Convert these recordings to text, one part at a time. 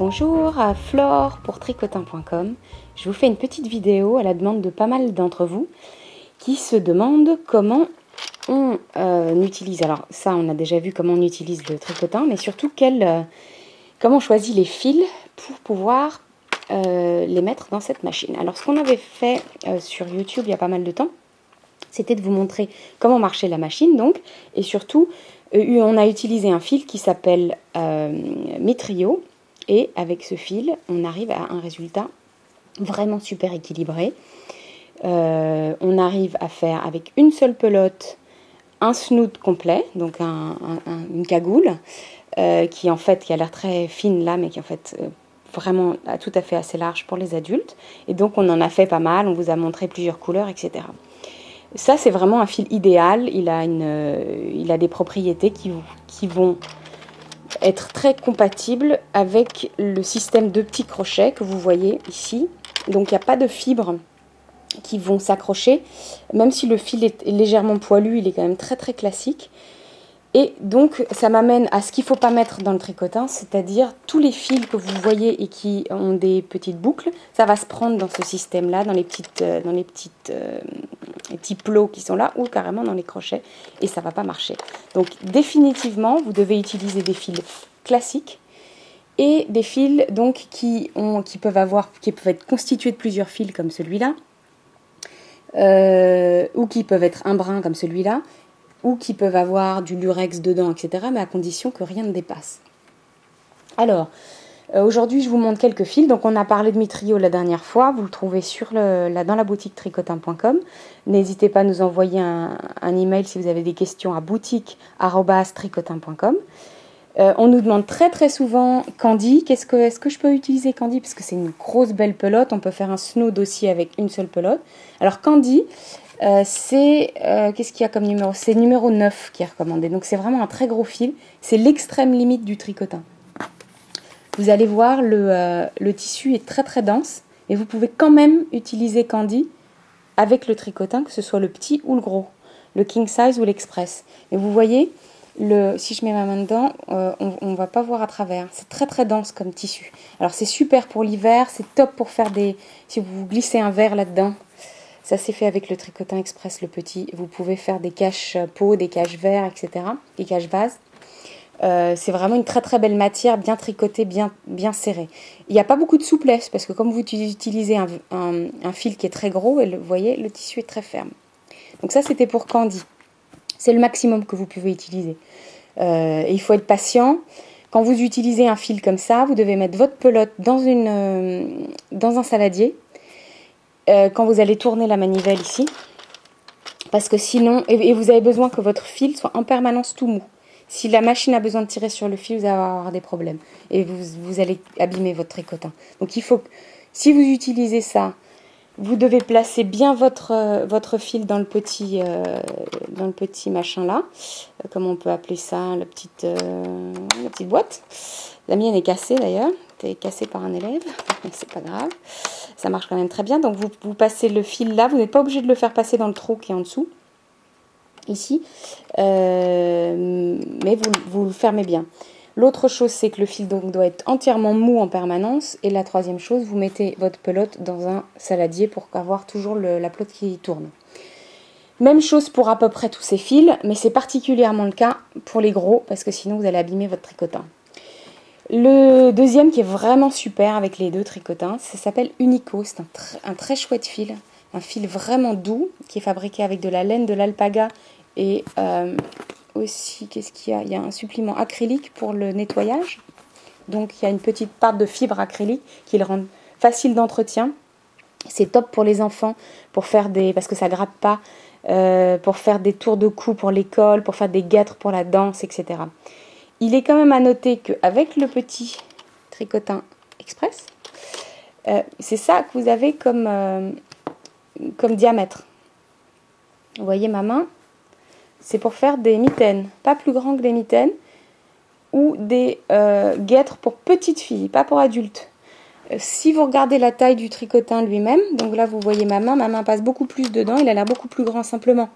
Bonjour, Flore pour tricotin.com. Je vous fais une petite vidéo à la demande de pas mal d'entre vous qui se demandent comment on utilise. Alors ça, on a déjà vu comment on utilise le tricotin, mais surtout comment on choisit les fils pour pouvoir les mettre dans cette machine. Alors ce qu'on avait fait sur YouTube il y a pas mal de temps, c'était de vous montrer comment marchait la machine, donc, et surtout, on a utilisé un fil qui s'appelle Mitrio, et avec ce fil, on arrive à un résultat vraiment super équilibré. On arrive à faire avec une seule pelote un snood complet, donc une cagoule, qui a l'air très fine là, mais qui en fait vraiment tout à fait assez large pour les adultes. Et donc on en a fait pas mal, on vous a montré plusieurs couleurs, etc. Ça, c'est vraiment un fil idéal. Il a des propriétés qui vont être très compatibles avec le système de petits crochets que vous voyez ici. Donc, il n'y a pas de fibres qui vont s'accrocher. Même si le fil est légèrement poilu, il est quand même très très classique. Et donc, ça m'amène à ce qu'il ne faut pas mettre dans le tricotin, c'est-à-dire tous les fils que vous voyez et qui ont des petites boucles, ça va se prendre dans ce système-là, dans les petits plots qui sont là, ou carrément dans les crochets, et ça ne va pas marcher. Donc, définitivement, vous devez utiliser des fils classiques et des fils donc, qui peuvent être constitués de plusieurs fils comme celui-là, ou qui peuvent être un brin comme celui-là, ou qui peuvent avoir du lurex dedans, etc., mais à condition que rien ne dépasse. Alors, aujourd'hui, je vous montre quelques fils. Donc, on a parlé de Mitrio la dernière fois. Vous le trouvez dans la boutique tricotin.com. N'hésitez pas à nous envoyer un email si vous avez des questions à boutique@tricotin.com. On nous demande très très souvent Candy. Est-ce que je peux utiliser Candy? Parce que c'est une grosse belle pelote. On peut faire un snood aussi avec une seule pelote. Alors, Candy... qu'est-ce qu'il y a comme numéro? C'est numéro 9 qui est recommandé. Donc c'est vraiment un très gros fil. C'est l'extrême limite du tricotin. Vous allez voir, le tissu est très très dense. Et vous pouvez quand même utiliser Candy avec le tricotin, que ce soit le petit ou le gros. Le king size ou l'express. Et vous voyez, si je mets ma main dedans, on ne va pas voir à travers. C'est très très dense comme tissu. Alors c'est super pour l'hiver. C'est top pour faire si vous glissez un verre là-dedans. Ça s'est fait avec le tricotin express, le petit. Vous pouvez faire des caches peau, des caches verre, etc. Des caches vases. C'est vraiment une très très belle matière, bien tricotée, bien serrée. Il n'y a pas beaucoup de souplesse parce que comme vous utilisez un fil qui est très gros, et vous voyez, le tissu est très ferme. Donc ça, c'était pour Candy. C'est le maximum que vous pouvez utiliser. Et il faut être patient. Quand vous utilisez un fil comme ça, vous devez mettre votre pelote dans un saladier. Quand vous allez tourner la manivelle ici, parce que sinon, et vous avez besoin que votre fil soit en permanence tout mou. Si la machine a besoin de tirer sur le fil, vous allez avoir des problèmes et vous allez abîmer votre tricotin. Donc il faut que, si vous utilisez ça, vous devez placer bien votre fil dans le petit machin là, comment on peut appeler ça, la petite boîte. La mienne est cassée d'ailleurs, elle est cassée par un élève, mais c'est pas grave. Ça marche quand même très bien. Donc vous passez le fil là, vous n'êtes pas obligé de le faire passer dans le trou qui est en dessous, ici, mais vous le fermez bien. L'autre chose, c'est que le fil donc doit être entièrement mou en permanence. Et la troisième chose, vous mettez votre pelote dans un saladier pour avoir toujours la pelote qui tourne. Même chose pour à peu près tous ces fils, mais c'est particulièrement le cas pour les gros, parce que sinon vous allez abîmer votre tricotin. Le deuxième qui est vraiment super avec les deux tricotins, ça s'appelle Unico. C'est un très chouette fil, un fil vraiment doux qui est fabriqué avec de la laine de l'alpaga et aussi, qu'est-ce qu'il y a? Il y a un supplément acrylique pour le nettoyage. Donc il y a une petite part de fibre acrylique qui le rend facile d'entretien. C'est top pour les enfants, parce que ça gratte pas, pour faire des tours de cou pour l'école, pour faire des guêtres pour la danse, etc. Il est quand même à noter qu'avec le petit tricotin express, c'est ça que vous avez comme diamètre. Vous voyez ma main, c'est pour faire des mitaines, pas plus grand que des mitaines, ou des guêtres pour petites filles, pas pour adultes. Si vous regardez la taille du tricotin lui-même, donc là vous voyez ma main passe beaucoup plus dedans, il a l'air beaucoup plus grand simplement.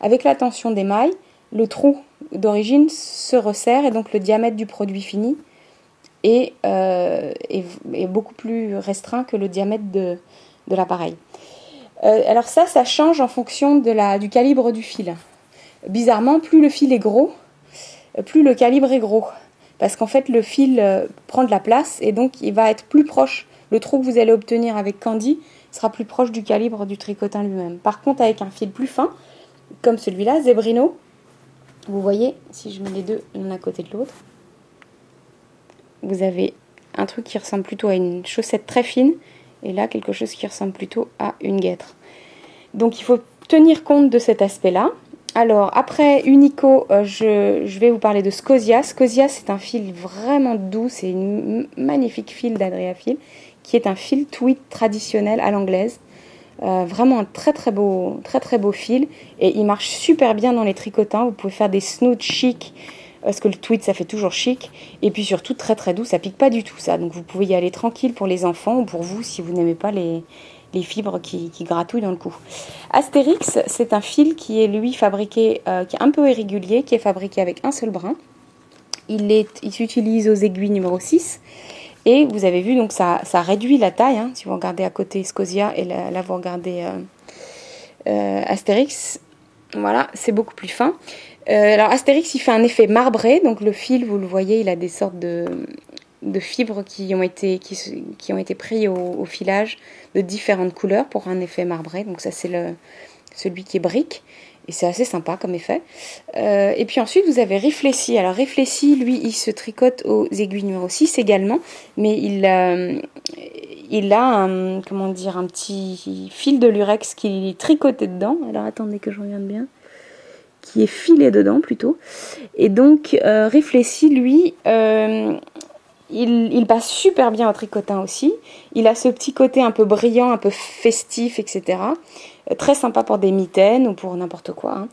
Avec la tension des mailles, le trou d'origine se resserre et donc le diamètre du produit fini est beaucoup plus restreint que le diamètre de l'appareil. Alors ça change en fonction du calibre du fil. Bizarrement, plus le fil est gros, plus le calibre est gros. Parce qu'en fait, le fil prend de la place et donc il va être plus proche. Le trou que vous allez obtenir avec Candy sera plus proche du calibre du tricotin lui-même. Par contre, avec un fil plus fin, comme celui-là, Zebrino, vous voyez, si je mets les deux l'un à côté de l'autre, vous avez un truc qui ressemble plutôt à une chaussette très fine, et là, quelque chose qui ressemble plutôt à une guêtre. Donc, il faut tenir compte de cet aspect-là. Alors, après Unico, je vais vous parler de Scosia. Scosia, c'est un fil vraiment doux, c'est une magnifique fil d'Adriafil, qui est un fil tweed traditionnel à l'anglaise. Vraiment un très très beau fil, et il marche super bien dans les tricotins. Vous pouvez faire des snoods chic, parce que le tweed ça fait toujours chic, et puis surtout très très doux, ça pique pas du tout ça, donc vous pouvez y aller tranquille pour les enfants ou pour vous si vous n'aimez pas les fibres qui gratouillent dans le cou. Astérix, c'est un fil qui est lui fabriqué, qui est un peu irrégulier, qui est fabriqué avec un seul brin. Il s'utilise aux aiguilles numéro 6, et vous avez vu donc ça réduit la taille, hein, si vous regardez à côté Scosia et là vous regardez Astérix, voilà, c'est beaucoup plus fin. Alors Astérix, il fait un effet marbré, donc le fil, vous le voyez, il a des sortes de fibres qui ont été pris au filage de différentes couleurs pour un effet marbré. Donc ça, c'est celui qui est brique, et c'est assez sympa comme effet. Et puis ensuite, vous avez Réfléchi. Alors Réfléchi, lui, il se tricote aux aiguilles numéro 6 également, mais il a un petit fil de lurex qui est tricoté dedans. Alors attendez que je regarde bien. Qui est filé dedans plutôt. Et donc Réfléchi, lui, il passe super bien au tricotin aussi. Il a ce petit côté un peu brillant, un peu festif, etc. Très sympa pour des mitaines ou pour n'importe quoi, hein.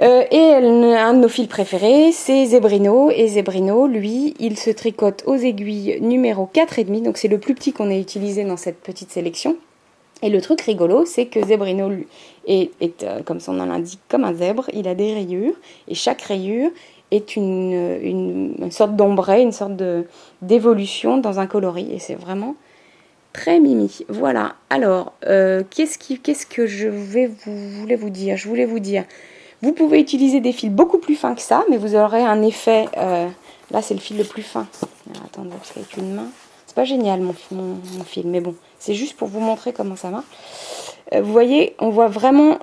Et un de nos fils préférés, c'est Zebrino. Et Zebrino, lui, il se tricote aux aiguilles numéro 4,5. Donc c'est le plus petit qu'on ait utilisé dans cette petite sélection. Et le truc rigolo, c'est que Zebrino est comme son nom l'indique, comme un zèbre. Il a des rayures, et chaque rayure est une sorte d'ombré, une sorte d'évolution dans un coloris. Et c'est vraiment très mimi. Voilà. Alors, qu'est-ce que je voulais vous dire ? Je voulais vous dire, vous pouvez utiliser des fils beaucoup plus fins que ça, mais vous aurez un effet... là, c'est le fil le plus fin. Alors, attendez, parce qu'avec une main... C'est pas génial mon fil, mais bon, c'est juste pour vous montrer comment ça marche. Vous voyez, on voit vraiment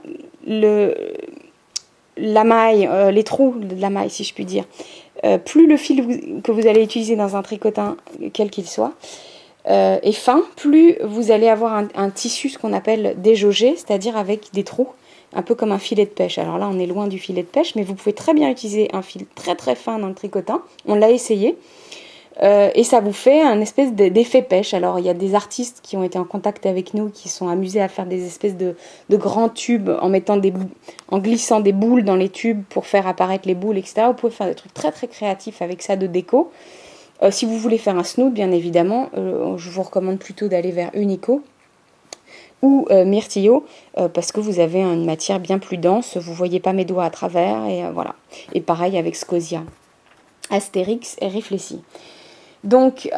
la maille, les trous de la maille, si je puis dire. Plus le fil que vous allez utiliser dans un tricotin, quel qu'il soit, est fin, plus vous allez avoir un tissu, ce qu'on appelle déjaugé, c'est-à-dire avec des trous, un peu comme un filet de pêche. Alors là, on est loin du filet de pêche, mais vous pouvez très bien utiliser un fil très très fin dans le tricotin. On l'a essayé. Et ça vous fait un espèce d'effet pêche. Alors il y a des artistes qui ont été en contact avec nous, qui sont amusés à faire des espèces de grands tubes en glissant des boules dans les tubes pour faire apparaître les boules, etc. Vous pouvez faire des trucs très très créatifs avec ça de déco. Si vous voulez faire un snood, bien évidemment, je vous recommande plutôt d'aller vers Unico ou Myrtillo, parce que vous avez une matière bien plus dense, vous voyez pas mes doigts à travers, et voilà. Et pareil avec Scosia, Astérix et Réfléchi. Donc,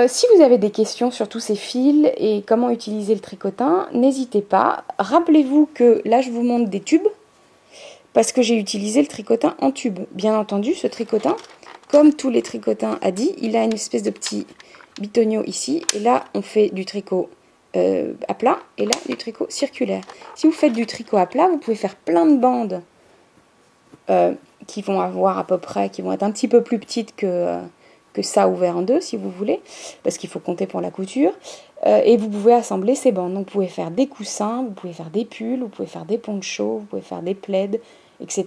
si vous avez des questions sur tous ces fils et comment utiliser le tricotin, n'hésitez pas. Rappelez-vous que là, je vous montre des tubes, parce que j'ai utilisé le tricotin en tube. Bien entendu, ce tricotin, comme tous les tricotins a dit, il a une espèce de petit bitonio ici. Et là, on fait du tricot à plat, et là, du tricot circulaire. Si vous faites du tricot à plat, vous pouvez faire plein de bandes qui vont avoir à peu près, qui vont être un petit peu plus petites que ça ouvert en deux, si vous voulez, parce qu'il faut compter pour la couture, et vous pouvez assembler ces bandes. Donc vous pouvez faire des coussins, vous pouvez faire des pulls, vous pouvez faire des ponchos, vous pouvez faire des plaids, etc.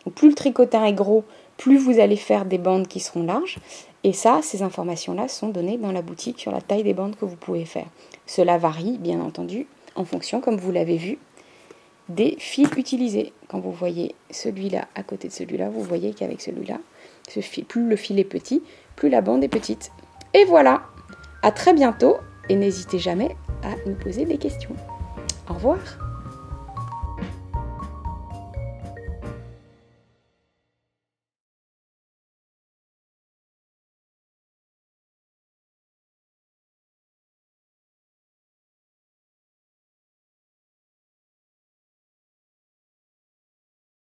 Donc plus le tricotin est gros, plus vous allez faire des bandes qui seront larges, et ça, ces informations-là sont données dans la boutique sur la taille des bandes que vous pouvez faire. Cela varie, bien entendu, en fonction, comme vous l'avez vu, des fils utilisés. Quand vous voyez celui-là à côté de celui-là, vous voyez qu'avec celui-là, plus le fil est petit, plus la bande est petite. Et voilà, à très bientôt, et n'hésitez jamais à nous poser des questions. Au revoir.